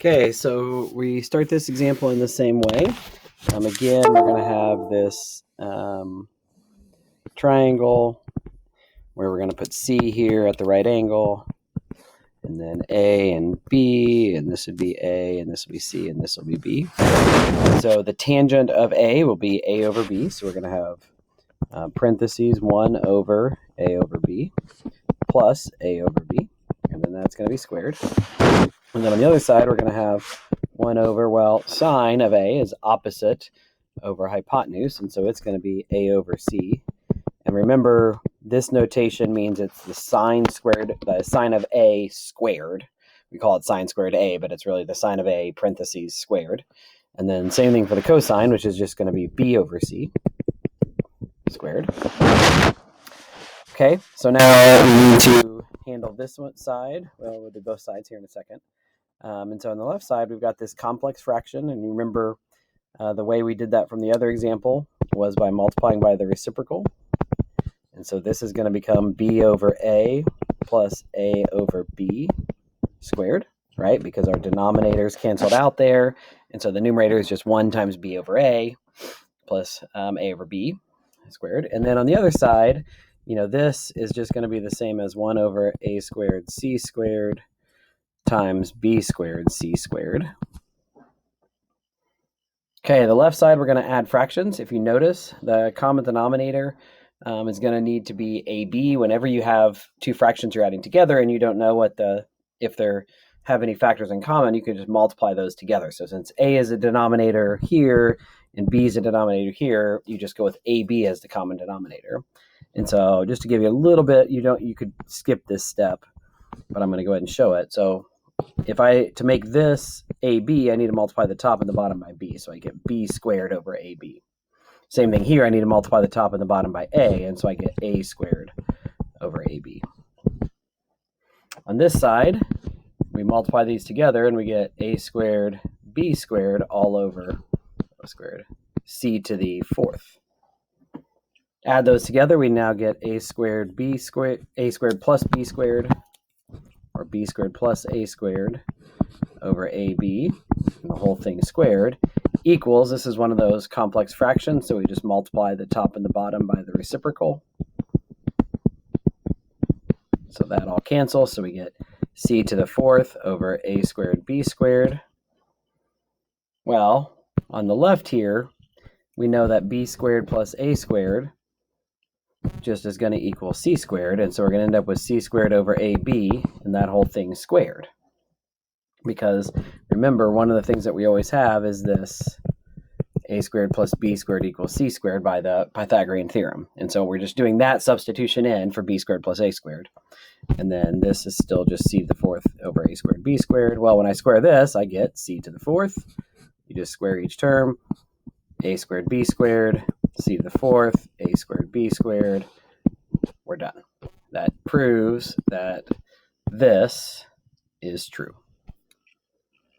Okay, so we start this example in the same way. Again, we're going to have this triangle where we're going to put C here at the right angle, and then A and B, and this would be A, and this will be C, and this will be B. So the tangent of A will be A over B, so we're going to have parentheses 1 over A over B plus A over B, and then that's going to be squared. And then on the other side, we're going to have 1 over, well, sine of A is opposite over hypotenuse, and so it's going to be A over C. And remember, this notation means it's the sine of A squared. We call it sine squared A, but it's really the sine of A parentheses squared. And then same thing for the cosine, which is just going to be B over C squared. Okay, so now we need to handle this one side. Well, we'll do both sides here in a second. And so on the left side, we've got this complex fraction. And you remember the way we did that from the other example was by multiplying by the reciprocal. And so this is going to become B over A plus A over B squared, right? Because our denominators canceled out there. And so the numerator is just 1 times B over A plus A over B squared. And then on the other side, this is just going to be the same as 1 over A squared C squared times B squared C squared. Okay, the left side, we're going to add fractions. If you notice, the common denominator is going to need to be AB. Whenever you have two fractions you're adding together and you don't know if they have any factors in common, you can just multiply those together. So since A is a denominator here and B is a denominator here, you just go with AB as the common denominator. And so just to give you a little bit, you could skip this step, but I'm going to go ahead and show it. So to make this AB, I need to multiply the top and the bottom by B. So I get B squared over AB. Same thing here, I need to multiply the top and the bottom by A, and so I get A squared over AB. On this side, we multiply these together and we get A squared B squared all over C to the 4th. Add those together, we now get A squared plus B squared, or B squared plus A squared over AB, and the whole thing squared, equals, this is one of those complex fractions, so we just multiply the top and the bottom by the reciprocal. So that all cancels, so we get C to the 4th over A squared B squared. Well, on the left here, we know that B squared plus A squared just is going to equal C squared, and so we're going to end up with C squared over AB, and that whole thing squared. Because remember, one of the things that we always have is this A squared plus B squared equals C squared by the Pythagorean theorem. And so we're just doing that substitution in for B squared plus A squared. And then this is still just C to the 4th over A squared B squared. Well, when I square this, I get C to the 4th. You just square each term. A squared B squared, C to the 4th, A squared B squared. We're done. That proves that this is true.